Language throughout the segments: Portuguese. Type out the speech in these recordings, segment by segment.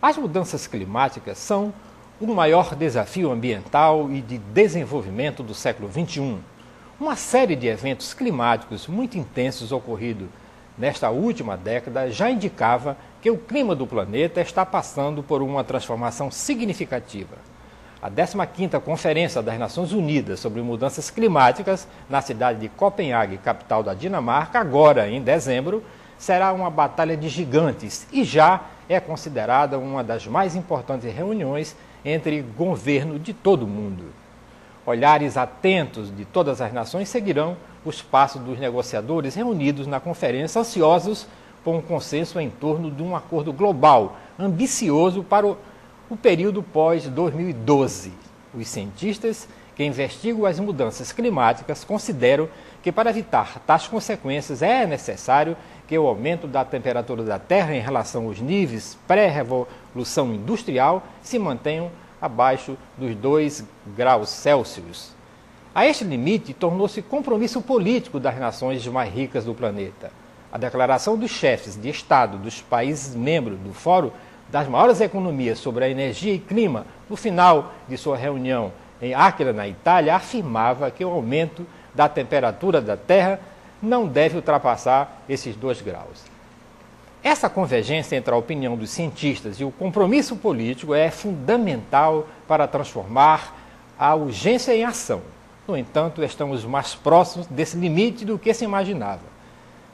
As mudanças climáticas são o maior desafio ambiental e de desenvolvimento do século XXI. Uma série de eventos climáticos muito intensos ocorridos nesta última década já indicava que o clima do planeta está passando por uma transformação significativa. A 15ª Conferência das Nações Unidas sobre Mudanças Climáticas, na cidade de Copenhague, capital da Dinamarca, agora em dezembro, será uma batalha de gigantes e já é considerada uma das mais importantes reuniões entre governo de todo o mundo. Olhares atentos de todas as nações seguirão os passos dos negociadores reunidos na conferência, ansiosos por um consenso em torno de um acordo global ambicioso para o período pós-2012. Os cientistas que investigam as mudanças climáticas consideram que para evitar tais consequências é necessário que o aumento da temperatura da Terra em relação aos níveis pré-revolução industrial se mantenham abaixo dos 2 graus Celsius. A este limite tornou-se compromisso político das nações mais ricas do planeta. A declaração dos chefes de Estado dos países membros do Fórum das maiores economias sobre a energia e clima, no final de sua reunião em Aquila, na Itália, afirmava que o aumento da temperatura da Terra não deve ultrapassar esses 2 graus. Essa convergência entre a opinião dos cientistas e o compromisso político é fundamental para transformar a urgência em ação. No entanto, estamos mais próximos desse limite do que se imaginava.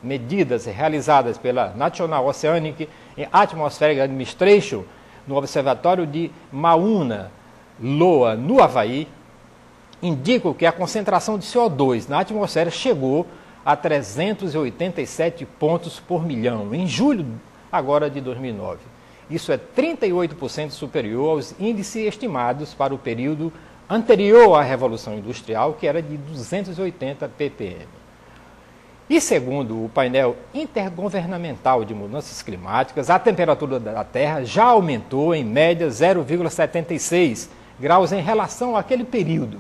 Medidas realizadas pela National Oceanic and Atmospheric Administration no Observatório de Mauna Loa, no Havaí, indicam que a concentração de CO2 na atmosfera chegou a 387 pontos por milhão em julho agora de 2009. Isso é 38% superior aos índices estimados para o período anterior à Revolução Industrial, que era de 280 ppm. E segundo o painel intergovernamental de mudanças climáticas, a temperatura da Terra já aumentou em média 0,76 graus em relação àquele período.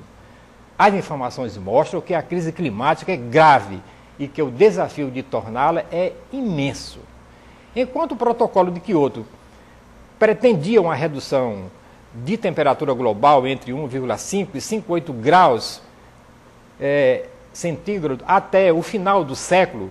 As informações mostram que a crise climática é grave e que o desafio de torná-la é imenso. Enquanto o protocolo de Kyoto pretendia uma redução de temperatura global entre 1,5 e 5,8 graus centígrado até o final do século,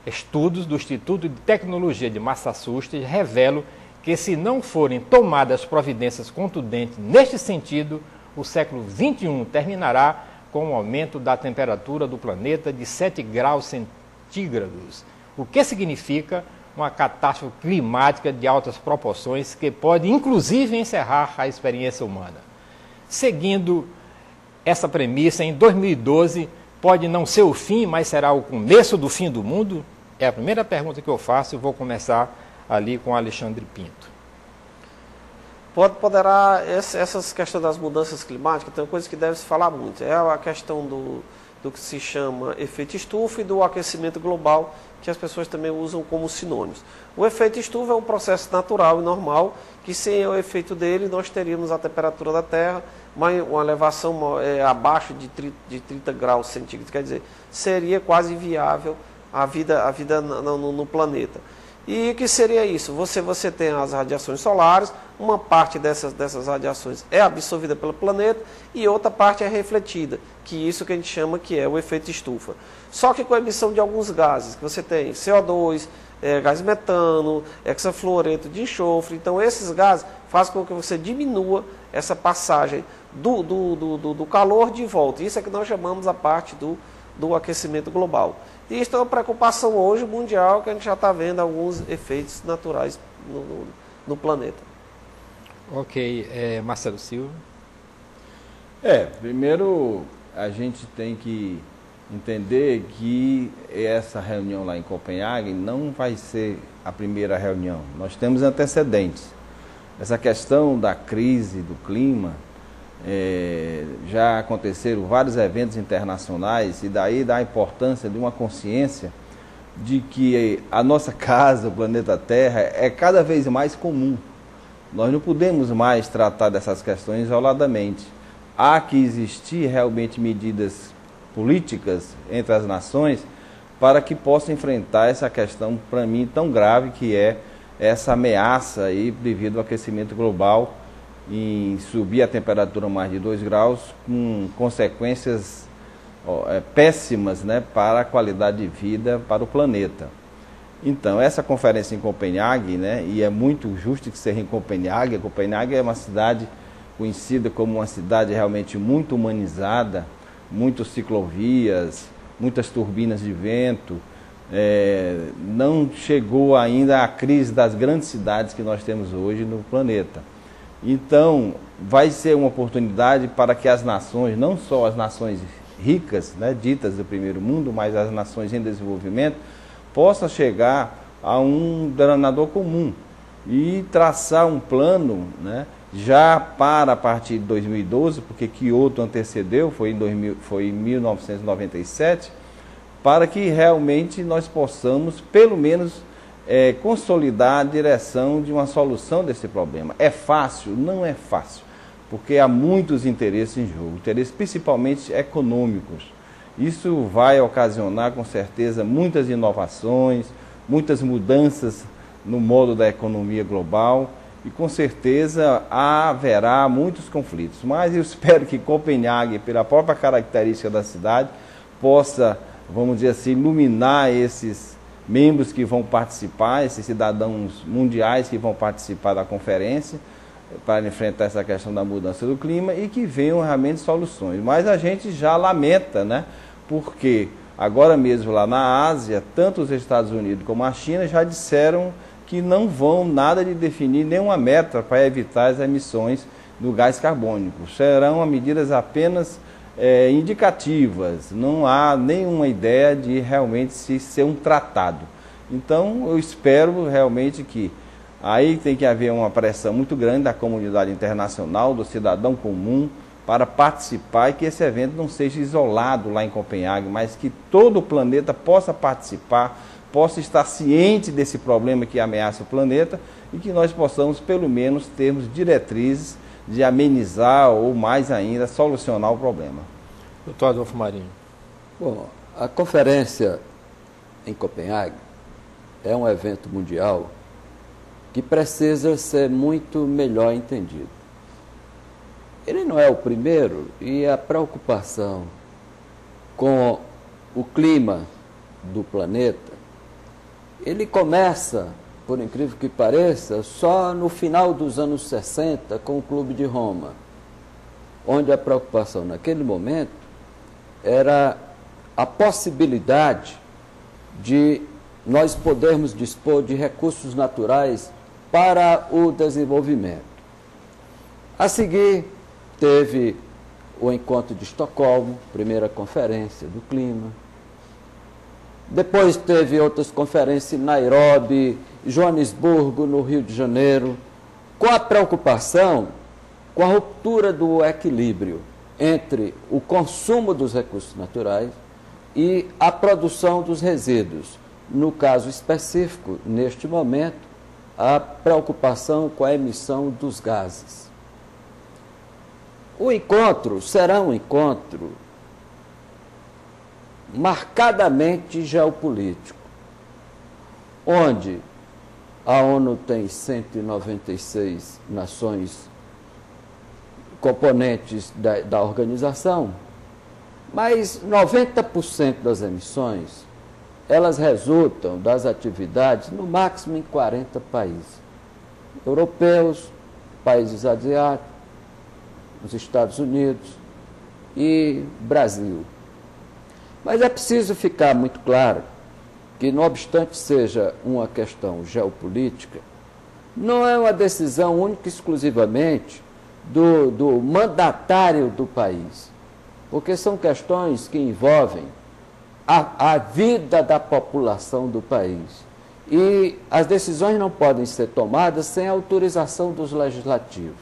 estudos do Instituto de Tecnologia de Massachusetts revelam que, se não forem tomadas providências contundentes neste sentido, o século XXI terminará com um aumento da temperatura do planeta de 7 graus centígrados, o que significa uma catástrofe climática de altas proporções que pode, inclusive, encerrar a experiência humana. Seguindo essa premissa, em 2012, pode não ser o fim, mas será o começo do fim do mundo? É a primeira pergunta que eu faço e vou começar ali com Alexandre Pinto. Poderá, essas questões das mudanças climáticas, tem coisas que deve se falar muito. É a questão do que se chama efeito estufa e do aquecimento global, que as pessoas também usam como sinônimos. O efeito estufa é um processo natural e normal, que sem o efeito dele nós teríamos a temperatura da Terra, uma elevação abaixo de 30 graus centígrados, quer dizer, seria quase inviável a vida no planeta. E o que seria isso? Você tem as radiações solares, uma parte dessas radiações é absorvida pelo planeta e outra parte é refletida, que isso que a gente chama que é o efeito estufa. Só que com a emissão de alguns gases, que você tem CO2, gás metano, hexafluoreto de enxofre, então esses gases fazem com que você diminua essa passagem do calor de volta. Isso é que nós chamamos a parte do aquecimento global. E isso é uma preocupação hoje mundial, que a gente já está vendo alguns efeitos naturais no planeta. Ok, Marcelo Silva. Primeiro a gente tem que entender que essa reunião lá em Copenhague não vai ser a primeira reunião. Nós temos antecedentes. Essa questão da crise do clima, já aconteceram vários eventos internacionais e daí dá a importância de uma consciência de que a nossa casa, o planeta Terra, é cada vez mais comum. Nós não podemos mais tratar dessas questões isoladamente. Há que existir realmente medidas políticas entre as nações para que possam enfrentar essa questão, para mim, tão grave que é essa ameaça aí devido ao aquecimento global em subir a temperatura mais de 2 graus, com consequências péssimas, né, para a qualidade de vida para o planeta. Então, essa conferência em Copenhague, né, e é muito justo que seja em Copenhague. Copenhague é uma cidade conhecida como uma cidade realmente muito humanizada, muitas ciclovias, muitas turbinas de vento. Não chegou ainda a crise das grandes cidades que nós temos hoje no planeta. Então, vai ser uma oportunidade para que as nações, não só as nações ricas, né, ditas do primeiro mundo, mas as nações em desenvolvimento, possam chegar a um denominador comum e traçar um plano, né, já para a partir de 2012, porque Kyoto antecedeu, foi em 1997, para que realmente nós possamos, pelo menos, consolidar a direção de uma solução desse problema. É fácil? Não é fácil, porque há muitos interesses em jogo, interesses principalmente econômicos. Isso vai ocasionar, com certeza, muitas inovações, muitas mudanças no modo da economia global e, com certeza, haverá muitos conflitos. Mas eu espero que Copenhague, pela própria característica da cidade, possa, vamos dizer assim, iluminar esses membros que vão participar, esses cidadãos mundiais que vão participar da conferência, para enfrentar essa questão da mudança do clima e que venham realmente soluções. Mas a gente já lamenta, né? Porque agora mesmo lá na Ásia, tanto os Estados Unidos como a China já disseram que não vão nada de definir nenhuma meta para evitar as emissões do gás carbônico. Serão medidas apenas indicativas, não há nenhuma ideia de realmente se ser um tratado. Então eu espero realmente que aí tem que haver uma pressão muito grande da comunidade internacional, do cidadão comum, para participar e que esse evento não seja isolado lá em Copenhague, mas que todo o planeta possa participar, possa estar ciente desse problema que ameaça o planeta e que nós possamos, pelo menos, termos diretrizes de amenizar ou, mais ainda, solucionar o problema. Doutor Adolfo Marinho. Bom, a conferência em Copenhague é um evento mundial que precisa ser muito melhor entendido. Ele não é o primeiro e a preocupação com o clima do planeta, ele começa, por incrível que pareça, só no final dos anos 60 com o Clube de Roma, onde a preocupação naquele momento era a possibilidade de nós podermos dispor de recursos naturais para o desenvolvimento. A seguir, teve o encontro de Estocolmo, primeira conferência do clima. Depois teve outras conferências em Nairobi, Joanesburgo, no Rio de Janeiro, com a preocupação com a ruptura do equilíbrio entre o consumo dos recursos naturais e a produção dos resíduos. No caso específico, neste momento, a preocupação com a emissão dos gases. O encontro será um encontro marcadamente geopolítico, onde a ONU tem 196 nações componentes da organização, mas 90% das emissões, elas resultam das atividades, no máximo em 40 países, europeus, países asiáticos, os Estados Unidos e Brasil. Mas é preciso ficar muito claro que, não obstante seja uma questão geopolítica, não é uma decisão única e exclusivamente do mandatário do país, porque são questões que envolvem a vida da população do país. E as decisões não podem ser tomadas sem autorização dos legislativos.